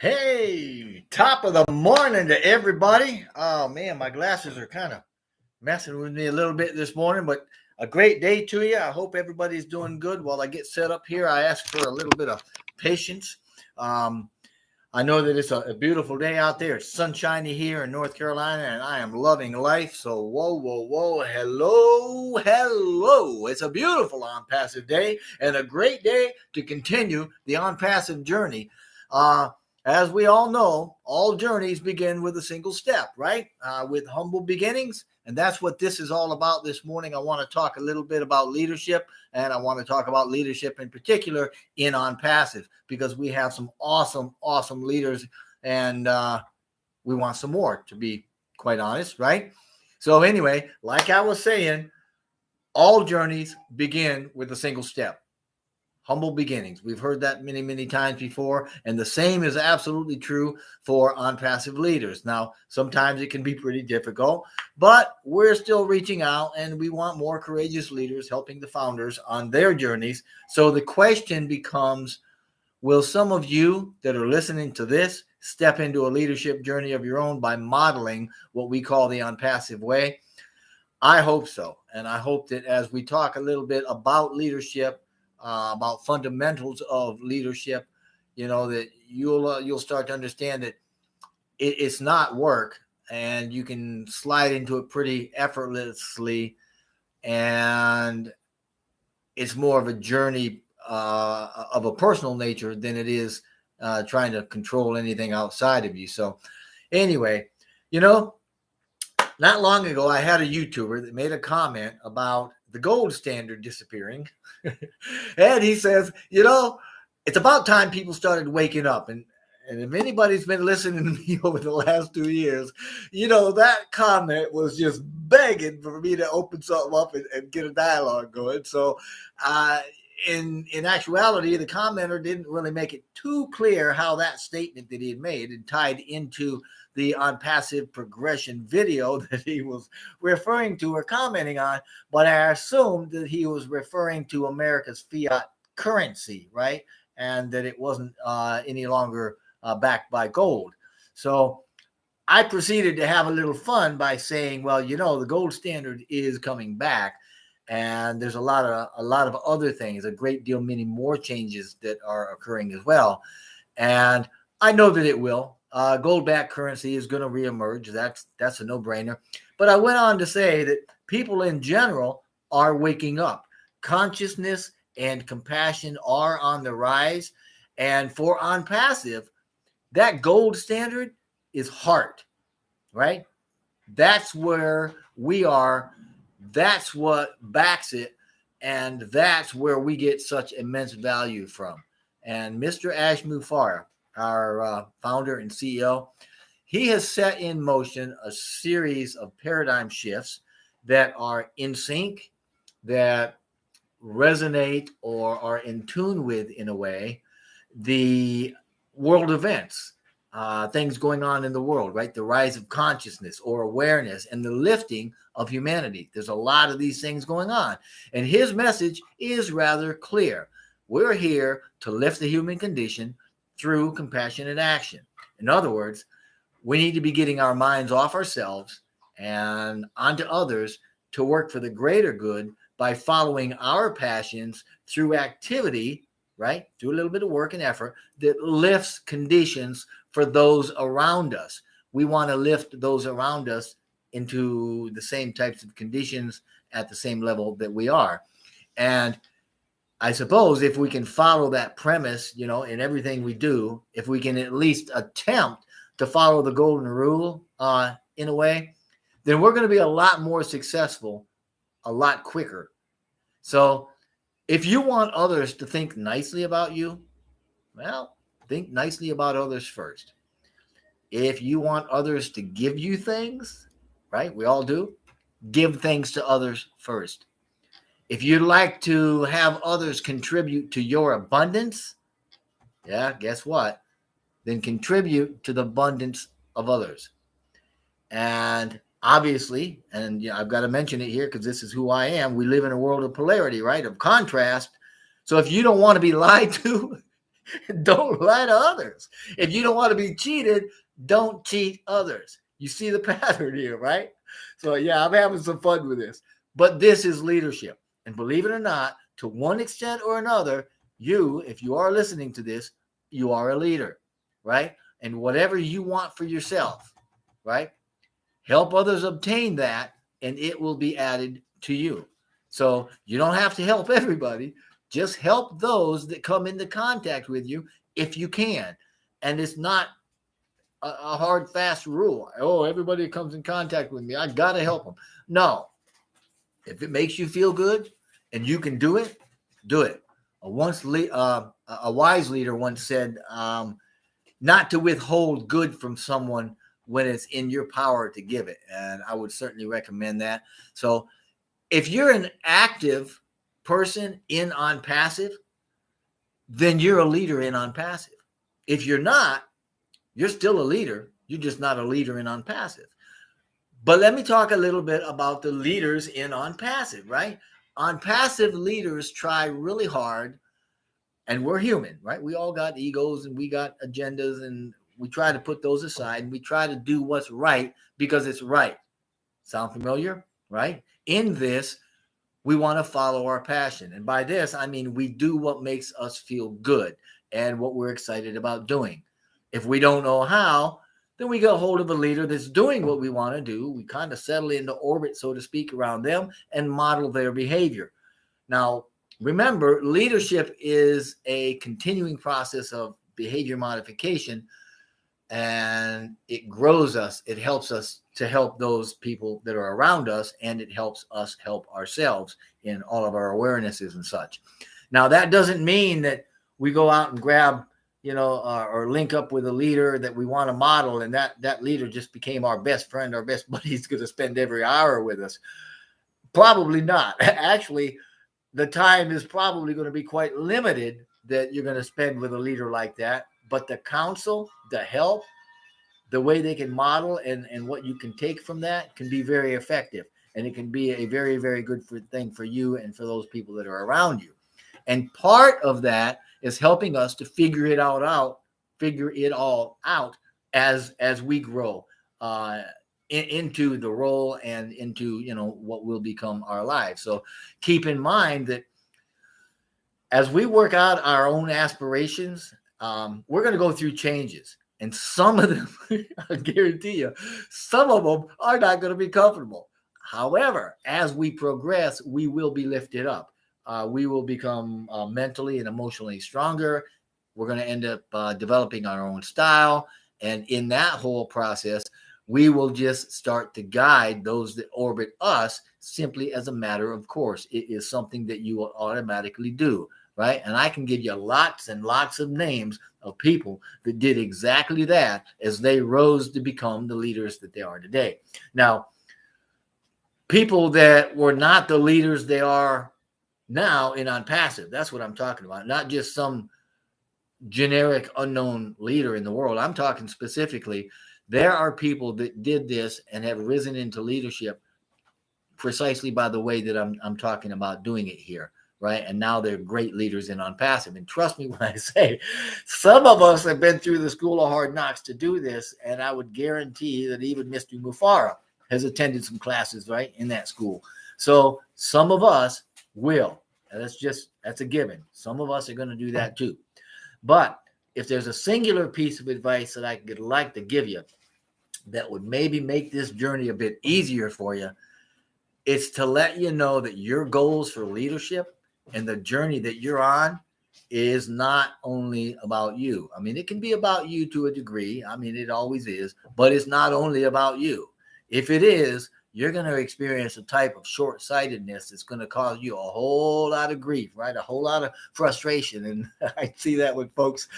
Hey, top of the morning to everybody. Oh man, my glasses are kind of messing with me a little bit this morning, but a great day to you. I hope everybody's doing good. While I get set up here, I ask for a little bit of patience. Um, I know that it's a beautiful day out there. It's sunshiny here in North Carolina, and I am loving life. So, whoa, whoa, whoa, hello, hello. It's a beautiful on-passive day and a great day to continue the on-passive journey. Uh, as we all know, all journeys begin with a single step, right? With humble beginnings. And that's what this is all about this morning. I want to talk a little bit about leadership, and I want to talk about leadership in particular in OnPassive, because we have some awesome, awesome leaders, and we want some more, to be quite honest, right? So anyway, like I was saying, all journeys begin with a single step. Humble beginnings. We've heard that many, many times before, and the same is absolutely true for OnPassive leaders. Now, sometimes it can be pretty difficult, but we're still reaching out, and we want more courageous leaders helping the founders on their journeys. So the question becomes, will some of you that are listening to this step into a leadership journey of your own by modeling what we call the OnPassive way? I hope so, and I hope that as we talk a little bit about leadership, about fundamentals of leadership, that you'll start to understand that it's not work, and you can slide into it pretty effortlessly, and it's more of a journey of a personal nature than it is trying to control anything outside of you. So anyway, not long ago, I had a YouTuber that made a comment about the gold standard disappearing. And he says, it's about time people started waking up. And if anybody's been listening to me over the last 2 years, that comment was just begging for me to open something up and get a dialogue going. So in actuality, the commenter didn't really make it too clear how that statement that he had made and tied into the OnPassive progression video that he was referring to or commenting on, but I assumed that he was referring to America's fiat currency, right? And that it wasn't any longer backed by gold. So I proceeded to have a little fun by saying, well, the gold standard is coming back, and there's a lot of other things, a great deal, many more changes that are occurring as well. And I know that it will. Gold-backed currency is going to reemerge. That's a no-brainer. But I went on to say that people in general are waking up. Consciousness and compassion are on the rise. And for OnPassive, that gold standard is heart, right? That's where we are. That's what backs it. And that's where we get such immense value from. And Mr. Ash Mufareh, our founder and CEO, he has set in motion a series of paradigm shifts that are in sync, that resonate or are in tune with, in a way, the world events, things going on in the world, right? The rise of consciousness or awareness and the lifting of humanity. There's a lot of these things going on. And his message is rather clear. We're here to lift the human condition through compassionate action. In other words, we need to be getting our minds off ourselves and onto others to work for the greater good by following our passions through activity, right? Through a little bit of work and effort that lifts conditions for those around us. We want to lift those around us into the same types of conditions at the same level that we are. And I suppose if we can follow that premise, in everything we do, if we can at least attempt to follow the golden rule in a way, then we're going to be a lot more successful, a lot quicker. So if you want others to think nicely about you, well, think nicely about others first. If you want others to give you things, right? We all do. Give things to others first. If you'd like to have others contribute to your abundance, guess what? Then contribute to the abundance of others. And obviously, and I've got to mention it here because this is who I am, we live in a world of polarity, right? Of contrast. So if you don't want to be lied to, Don't lie to others. If you don't want to be cheated, don't cheat others. You see the pattern here, right? So yeah, I'm having some fun with this. But this is leadership. And believe it or not, to one extent or another, you, if you are listening to this, you are a leader, right? And whatever you want for yourself, right? Help others obtain that, and it will be added to you. So you don't have to help everybody. Just help those that come into contact with you if you can. And it's not a hard, fast rule. Oh, everybody that comes in contact with me, I got to help them. No. If it makes you feel good and you can do it, do it. A wise leader once said, not to withhold good from someone when it's in your power to give it. And I would certainly recommend that. So if you're an active person in ONPASSIVE, then you're a leader in ONPASSIVE. If you're not, you're still a leader. You're just not a leader in ONPASSIVE. But let me talk a little bit about the leaders in ONPASSIVE, right? ONPASSIVE leaders try really hard, and we're human, right? We all got egos and we got agendas, and we try to put those aside, and we try to do what's right because it's right. Sound familiar, right? In this, we want to follow our passion. And by this, I mean we do what makes us feel good and what we're excited about doing. If we don't know how, then we get a hold of a leader that's doing what we want to do. We kind of settle into orbit, so to speak, around them and model their behavior. Now, remember, leadership is a continuing process of behavior modification, and it grows us. It helps us to help those people that are around us, and it helps us help ourselves in all of our awarenesses and such. Now, that doesn't mean that we go out and grab, or link up with a leader that we want to model, and that leader just became our best friend, our best buddy. He's going to spend every hour with us. Probably not. Actually, the time is probably going to be quite limited that you're going to spend with a leader like that. But the counsel, the help, the way they can model and what you can take from that can be very effective. And it can be a very, very good thing for you and for those people that are around you. And part of that is helping us to figure it all out as we grow into the role and into, what will become our lives. So keep in mind that as we work out our own aspirations, we're going to go through changes. And some of them, I guarantee you, some of them are not going to be comfortable. However, as we progress, we will be lifted up. We will become mentally and emotionally stronger. We're going to end up developing our own style. And in that whole process, we will just start to guide those that orbit us simply as a matter of course. It is something that you will automatically do, right? And I can give you lots and lots of names of people that did exactly that as they rose to become the leaders that they are today. Now, people that were not the leaders they are now in ONPASSIVE, that's what I'm talking about. Not just some generic unknown leader in the world. I'm talking specifically, there are people that did this and have risen into leadership precisely by the way that I'm talking about doing it here, right? And now they're great leaders in ONPASSIVE. And trust me when I say, some of us have been through the school of hard knocks to do this, and I would guarantee that even Mr. Mufara has attended some classes, right, in that school. So some of us will. That's a given. Some of us are going to do that too. But if there's a singular piece of advice that I could like to give you that would maybe make this journey a bit easier for you, it's to let you know that your goals for leadership and the journey that you're on is not only about you. I mean, it can be about you to a degree. I mean, it always is, but it's not only about you. If it is, you're going to experience a type of short-sightedness that's going to cause you a whole lot of grief, right? A whole lot of frustration. And I see that with folks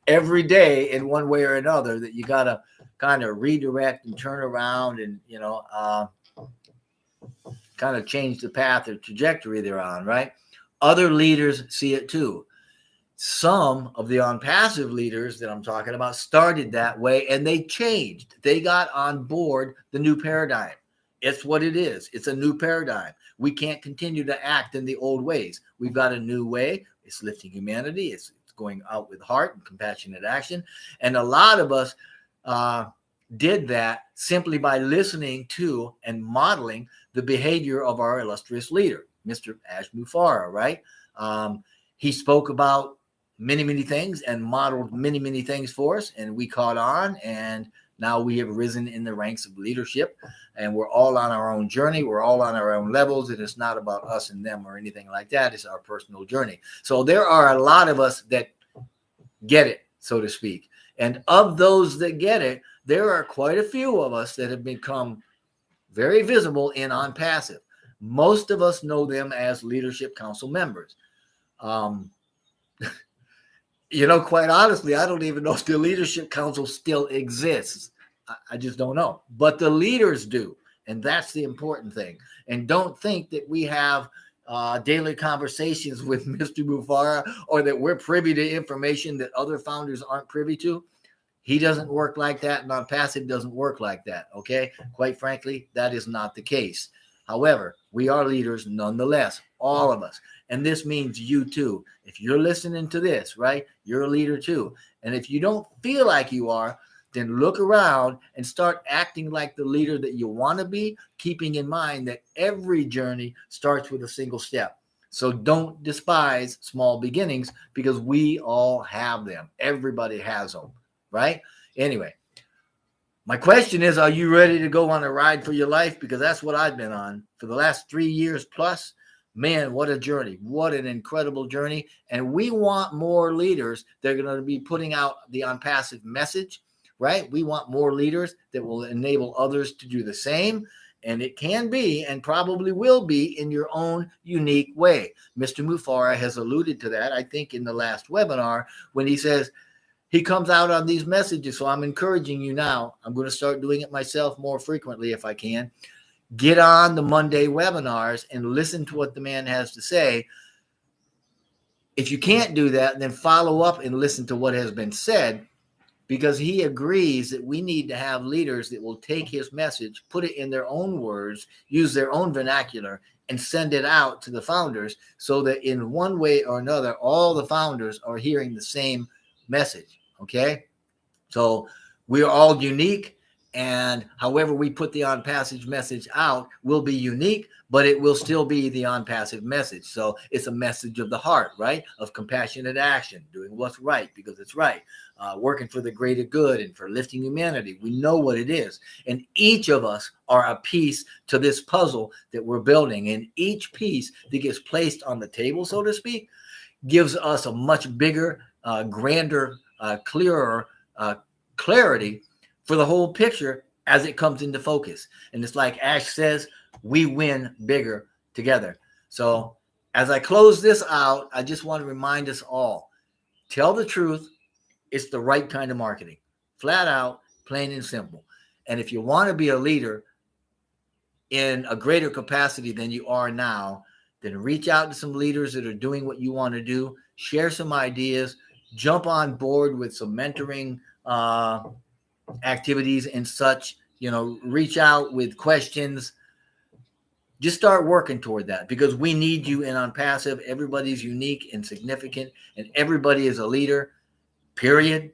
every day in one way or another, that you got to kind of redirect and turn around and, kind of change the path or trajectory they're on, right? Other leaders see it too. Some of the ONPASSIVE leaders that I'm talking about started that way, and they changed. They got on board the new paradigm. It's what it is. It's a new paradigm. We can't continue to act in the old ways. We've got a new way. It's lifting humanity. It's going out with heart and compassionate action. And a lot of us did that simply by listening to and modeling the behavior of our illustrious leader, Mr. Ash Mufareh, right? He spoke about many, many things and modeled many, many things for us, and we caught on, and now we have risen in the ranks of leadership, and we're all on our own journey. We're all on our own levels. It is not about us and them or anything like that. It's our personal journey. So there are a lot of us that get it, so to speak. And of those that get it, there are quite a few of us that have become very visible in ONPASSIVE. Most of us know them as Leadership Council members. You know, quite honestly, I don't even know if the Leadership Council still exists. I just don't know. But the leaders do. And that's the important thing. And don't think that we have daily conversations with Mr. Mufareh or that we're privy to information that other founders aren't privy to. He doesn't work like that. And ONPASSIVE doesn't work like that. Okay. Quite frankly, that is not the case. However, we are leaders nonetheless, all of us. And this means you too. If you're listening to this, right, you're a leader too. And if you don't feel like you are, then look around and start acting like the leader that you want to be, keeping in mind that every journey starts with a single step. So don't despise small beginnings, because we all have them. Everybody has them, right? Anyway, my question is, are you ready to go on a ride for your life? Because that's what I've been on for the last 3 years plus. Man, what a journey. What an incredible journey. And we want more leaders that are going to be putting out the ONPASSIVE message, right? We want more leaders that will enable others to do the same. And it can be, and probably will be, in your own unique way. Mr. Mufareh has alluded to that, I think, in the last webinar, when he says he comes out on these messages. So I'm encouraging you now. I'm going to start doing it myself more frequently if I can. Get on the Monday webinars and listen to what the man has to say. If you can't do that, then follow up and listen to what has been said, because he agrees that we need to have leaders that will take his message, put it in their own words, use their own vernacular, and send it out to the founders, so that in one way or another, all the founders are hearing the same message. Okay? So we are all unique. And however we put the ONPASSIVE message out will be unique, but it will still be the ONPASSIVE message. So it's a message of the heart, right? Of compassionate action, doing what's right because it's right, working for the greater good and for lifting humanity. We know what it is. And each of us are a piece to this puzzle that we're building. And each piece that gets placed on the table, so to speak, gives us a much bigger, grander, clearer clarity for the whole picture as it comes into focus. And it's like Ash says, we win bigger together. So as I close this out, I just want to remind us all, tell the truth. It's the right kind of marketing. Flat out, plain and simple. And if you want to be a leader in a greater capacity than you are now, then reach out to some leaders that are doing what you want to do. Share some ideas. Jump on board with some mentoring activities and such, you know, reach out with questions. Just start working toward that, because we need you in ONPASSIVE. Everybody's unique and significant, and everybody is a leader, period.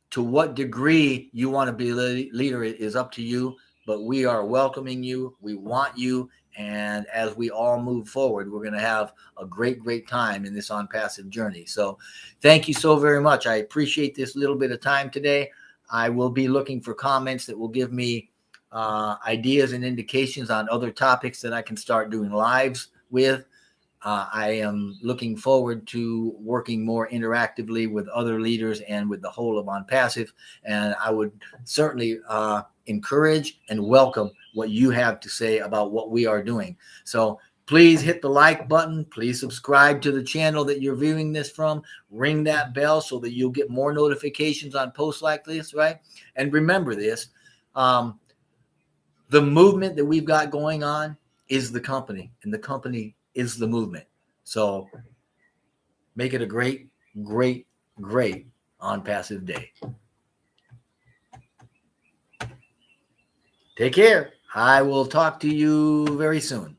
To what degree you want to be a leader is up to you, but we are welcoming you. We want you. And as we all move forward, we're going to have a great, great time in this ONPASSIVE journey. So thank you so very much. I appreciate this little bit of time today. I will be looking for comments that will give me ideas and indications on other topics that I can start doing lives with. I am looking forward to working more interactively with other leaders and with the whole of ONPASSIVE. And I would certainly encourage and welcome what you have to say about what we are doing. So please hit the like button. Please subscribe to the channel that you're viewing this from. Ring that bell so that you'll get more notifications on posts like this, right? And remember this, the movement that we've got going on is the company, and the company is the movement. So make it a great, great, great ONPASSIVE day. Take care. I will talk to you very soon.